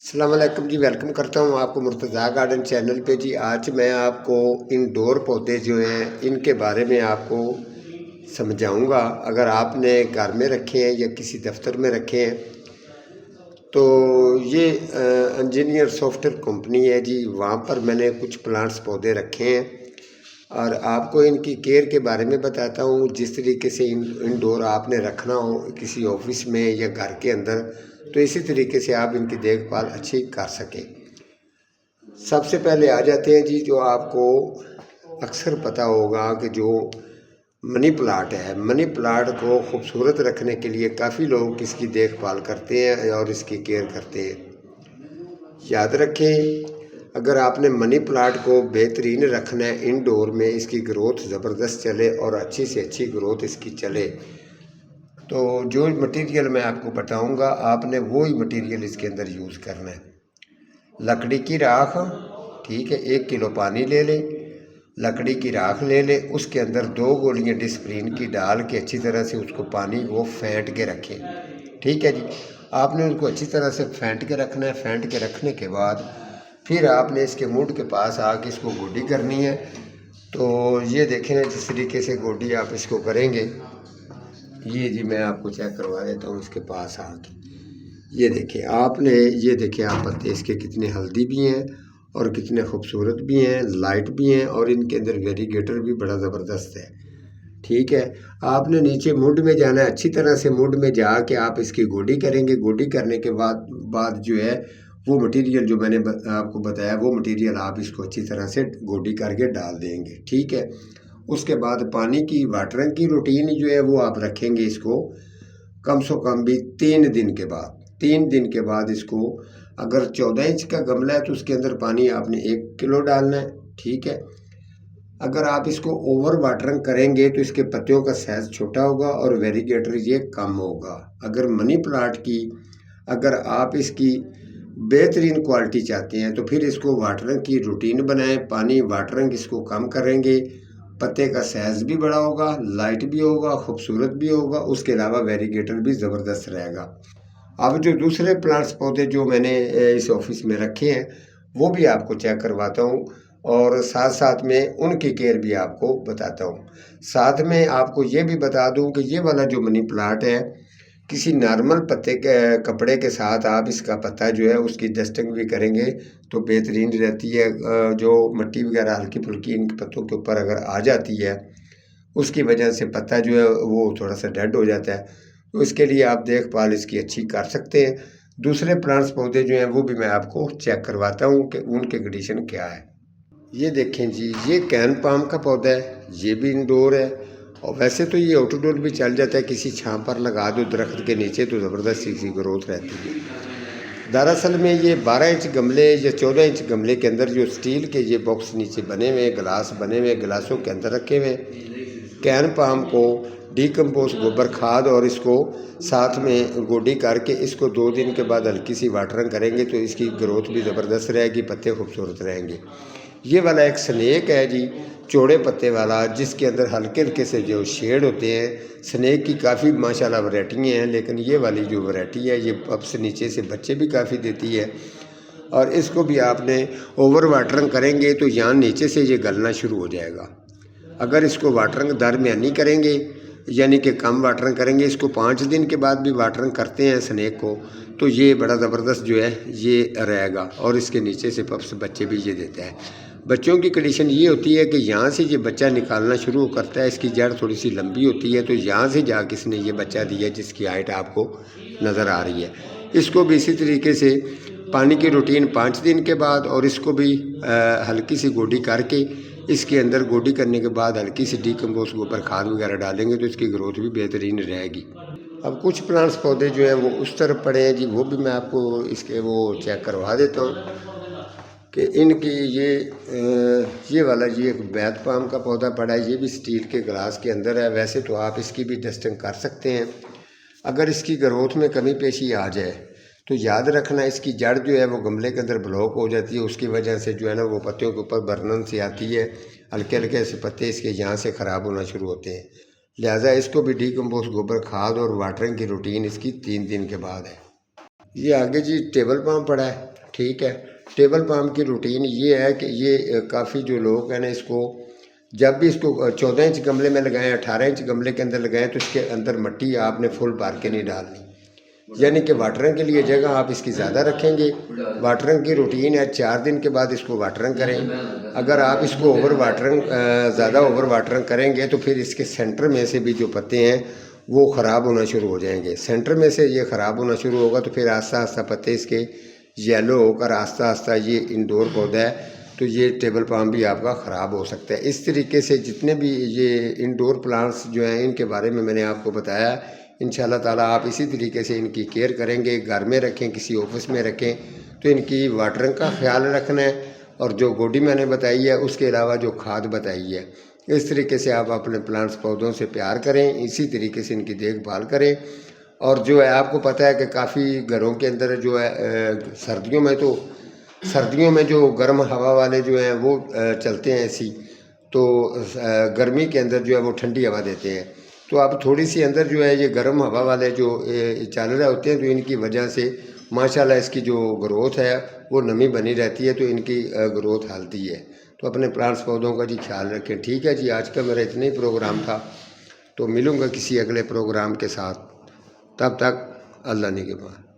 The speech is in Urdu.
السلام علیکم جی، ویلکم کرتا ہوں آپ کو مرتضیٰ گارڈن چینل پہ جی۔ آج میں آپ کو انڈور پودے جو ہیں ان کے بارے میں آپ کو سمجھاؤں گا۔ اگر آپ نے گھر میں رکھے ہیں یا کسی دفتر میں رکھے ہیں تو یہ انجینئر سافٹ ویئر کمپنی ہے جی، وہاں پر میں نے کچھ پلانٹس پودے رکھے ہیں اور آپ کو ان کی کیئر کے بارے میں بتاتا ہوں۔ جس طریقے سے انڈور آپ نے رکھنا ہو کسی آفس میں یا گھر کے اندر، تو اسی طریقے سے آپ ان کی دیکھ بھال اچھی کر سکیں۔ سب سے پہلے آ جاتے ہیں جی، جو آپ کو اکثر پتہ ہوگا کہ جو منی پلاٹ ہے، منی پلاٹ کو خوبصورت رکھنے کے لیے کافی لوگ اس کی دیکھ بھال کرتے ہیں اور اس کی کیئر کرتے ہیں۔ یاد رکھیں، اگر آپ نے منی پلاٹ کو بہترین رکھنا ہے انڈور میں، اس کی گروتھ زبردست چلے اور اچھی سے اچھی گروتھ اس کی چلے، تو جو مٹیریل میں آپ کو بتاؤں گا آپ نے وہی مٹیریل اس کے اندر یوز کرنا ہے۔ لکڑی کی راکھ، ٹھیک ہے، 1 کلو پانی لے لیں، لکڑی کی راکھ لے لیں، اس کے اندر 2 گولیاں ڈسپرین کی ڈال کے اچھی طرح سے اس کو پانی وہ پھینٹ کے رکھیں، ٹھیک ہے جی۔ آپ نے اس کو اچھی طرح سے پھینٹ کے رکھنا ہے۔ پھینٹ کے رکھنے کے بعد پھر آپ نے اس کے موڈ کے پاس آ کے اس کو گوڈی کرنی ہے۔ تو یہ دیکھیں جس طریقے سے گوڈی آپ اس کو کریں گے، یہ جی میں آپ کو چیک کروا دیتا ہوں اس کے پاس آ کے۔ یہ دیکھیں آپ نے، یہ دیکھیں آپ پتے اس کے کتنے ہلدی بھی ہیں اور کتنے خوبصورت بھی ہیں، لائٹ بھی ہیں، اور ان کے اندر ویریگیٹر بھی بڑا زبردست ہے، ٹھیک ہے۔ آپ نے نیچے موڈ میں جانا ہے، اچھی طرح سے موڈ میں جا کے آپ اس کی گوڈی کریں گے۔ گوڈی کرنے کے بعد جو ہے وہ مٹیریل جو میں نے آپ کو بتایا، وہ مٹیریل آپ اس کو اچھی طرح سے گوڈی کر کے ڈال دیں گے، ٹھیک ہے۔ اس کے بعد پانی کی واٹرنگ کی روٹین جو ہے وہ آپ رکھیں گے اس کو کم سے کم بھی 3 دن کے بعد۔ 3 دن کے بعد اس کو، اگر 14 انچ کا گملہ ہے تو اس کے اندر پانی آپ نے 1 کلو ڈالنا ہے، ٹھیک ہے۔ اگر آپ اس کو اوور واٹرنگ کریں گے تو اس کے پتیوں کا سائز چھوٹا ہوگا اور ویریگیٹر یہ کم ہوگا۔ اگر منی پلاٹ کی، اگر آپ اس کی بہترین کوالٹی چاہتے ہیں تو پھر اس کو واٹرنگ کی روٹین بنائیں۔ پانی واٹرنگ اس کو کم کریں گے، پتے کا سائز بھی بڑا ہوگا، لائٹ بھی ہوگا، خوبصورت بھی ہوگا، اس کے علاوہ ویریگیٹر بھی زبردست رہے گا۔ اب جو دوسرے پلانٹس پودے جو میں نے اس آفس میں رکھے ہیں وہ بھی آپ کو چیک کرواتا ہوں اور ساتھ ساتھ میں ان کی کیئر بھی آپ کو بتاتا ہوں۔ ساتھ میں آپ کو یہ بھی بتا دوں کہ یہ والا جو منی پلاٹ ہے، کسی نارمل پتے کے کپڑے کے ساتھ آپ اس کا پتا جو ہے اس کی ڈسٹنگ بھی کریں گے تو بہترین رہتی ہے۔ جو مٹی وغیرہ ہلکی پھلکی ان کے پتوں کے اوپر اگر آ جاتی ہے، اس کی وجہ سے پتا جو ہے وہ تھوڑا سا ڈیڈ ہو جاتا ہے، تو اس کے لیے آپ دیکھ بھال اس کی اچھی کر سکتے ہیں۔ دوسرے پلانٹس پودے جو ہیں وہ بھی میں آپ کو چیک کرواتا ہوں کہ ان کے کنڈیشن کیا ہے۔ یہ دیکھیں جی، یہ کین پام کا پودا ہے، یہ بھی انڈور ہے، اور ویسے تو یہ آؤٹ ڈور بھی چل جاتا ہے، کسی چھاں پر لگا دو درخت کے نیچے تو زبردست سی گروتھ رہتی ہے۔ دراصل میں یہ 12 انچ گملے یا 14 انچ گملے کے اندر جو سٹیل کے یہ باکس نیچے بنے ہوئے، گلاس بنے ہوئے، گلاسوں کے اندر رکھے ہوئے کین پام کو ڈیکمپوز گوبر کھاد اور اس کو ساتھ میں گوڈی کر کے اس کو 2 دن کے بعد ہلکی سی واٹرنگ کریں گے تو اس کی گروتھ بھی زبردست رہے گی، پتے خوبصورت رہیں گے۔ یہ والا ایک سنیک ہے جی، چوڑے پتے والا، جس کے اندر ہلکے ہلکے سے جو شیڈ ہوتے ہیں۔ سنیک کی کافی ماشاءاللہ ورائٹیاں ہیں، لیکن یہ والی جو ورائٹی ہے یہ اب سے نیچے سے بچے بھی کافی دیتی ہے، اور اس کو بھی آپ نے اوور واٹرنگ کریں گے تو یہاں نیچے سے یہ گلنا شروع ہو جائے گا۔ اگر اس کو واٹرنگ درمیانی کریں گے، یعنی کہ کم واٹرنگ کریں گے، اس کو 5 دن کے بعد بھی واٹرنگ کرتے ہیں سنیک کو، تو یہ بڑا زبردست جو ہے یہ رہے گا، اور اس کے نیچے سے پپس بچے بھی یہ دیتا ہے۔ بچوں کی کنڈیشن یہ ہوتی ہے کہ یہاں سے یہ بچہ نکالنا شروع کرتا ہے، اس کی جڑ تھوڑی سی لمبی ہوتی ہے، تو یہاں سے جا کے اس نے یہ بچہ دیا جس کی ہائٹ آپ کو نظر آ رہی ہے۔ اس کو بھی اسی طریقے سے پانی کی روٹین 5 دن کے بعد، اور اس کو بھی ہلکی سی گوڈی کر کے، اس کے اندر گوڈی کرنے کے بعد ہلکی سی ڈیکمپوز کے اوپر کھاد وغیرہ ڈالیں گے تو اس کی گروتھ بھی بہترین رہے گی۔ اب کچھ پلانٹس پودے جو ہیں وہ اس طرف پڑے ہیں جی، وہ بھی میں آپ کو اس کے وہ چیک کروا دیتا ہوں کہ ان کی یہ والا جی ایک بیت پام کا پودا پڑا ہے، یہ بھی سٹیل کے گلاس کے اندر ہے۔ ویسے تو آپ اس کی بھی ڈسٹنگ کر سکتے ہیں۔ اگر اس کی گروتھ میں کمی پیشی آ جائے تو یاد رکھنا اس کی جڑ جو ہے وہ گملے کے اندر بلاک ہو جاتی ہے، اس کی وجہ سے جو ہے نا وہ پتوں کے اوپر برنن سی آتی ہے، ہلکے ہلکے سے پتے اس کے یہاں سے خراب ہونا شروع ہوتے ہیں۔ لہٰذا اس کو بھی ڈیکمپوز گوبر کھاد اور واٹرنگ کی روٹین اس کی 3 دن کے بعد ہے۔ یہ آگے جی ٹیبل پام پڑا ہے، ٹھیک ہے، ٹیبل پام کی روٹین یہ ہے کہ یہ کافی جو لوگ ہیں نا اس کو جب بھی اس کو 14 انچ گملے میں لگائیں 18 انچ گملے کے اندر لگائیں تو اس کے اندر مٹی آپ نے فل بھر کے نہیں ڈالنی، یعنی کہ واٹرنگ کے لیے جگہ آپ اس کی زیادہ رکھیں گے۔ واٹرنگ کی روٹین ہے 4 دن کے بعد اس کو واٹرنگ کریں۔ اگر آپ اس کو زیادہ اوور واٹرنگ کریں گے تو پھر اس کے سینٹر میں سے بھی جو پتے ہیں وہ خراب ہونا شروع ہو جائیں گے، سینٹر میں سے یہ خراب ہونا شروع ہوگا تو پھر آہستہ آہستہ پتے اس کے یلو ہو کر آہستہ آہستہ یہ انڈور پودا ہے تو یہ ٹیبل پام بھی آپ کا خراب ہو سکتا ہے۔ اس طریقے سے جتنے بھی یہ انڈور پلانٹس جو ہیں ان کے بارے میں نے آپ کو بتایا، انشاءاللہ تعالیٰ آپ اسی طریقے سے ان کی کیئر کریں گے، گھر میں رکھیں، کسی آفس میں رکھیں تو ان کی واٹرنگ کا خیال رکھنا ہے، اور جو گوڈی میں نے بتائی ہے اس کے علاوہ جو کھاد بتائی ہے، اس طریقے سے آپ اپنے پلانٹس پودوں سے پیار کریں، اسی طریقے سے ان کی دیکھ بھال کریں۔ اور جو ہے آپ کو پتہ ہے کہ کافی گھروں کے اندر جو ہے سردیوں میں جو گرم ہوا والے جو ہیں وہ چلتے ہیں ایسی، تو گرمی کے اندر جو ہے وہ ٹھنڈی ہوا دیتے ہیں، تو اب تھوڑی سی اندر جو ہے یہ گرم ہوا والے جو چل رہے ہوتے ہیں تو ان کی وجہ سے ماشاءاللہ اس کی جو گروتھ ہے وہ نمی بنی رہتی ہے، تو ان کی گروتھ ہلتی ہے۔ تو اپنے پلانٹس پودوں کا جی خیال رکھیں۔ ٹھیک ہے جی، آج کا میرا اتنا ہی پروگرام تھا، تو ملوں گا کسی اگلے پروگرام کے ساتھ، تب تک اللہ نگہبان۔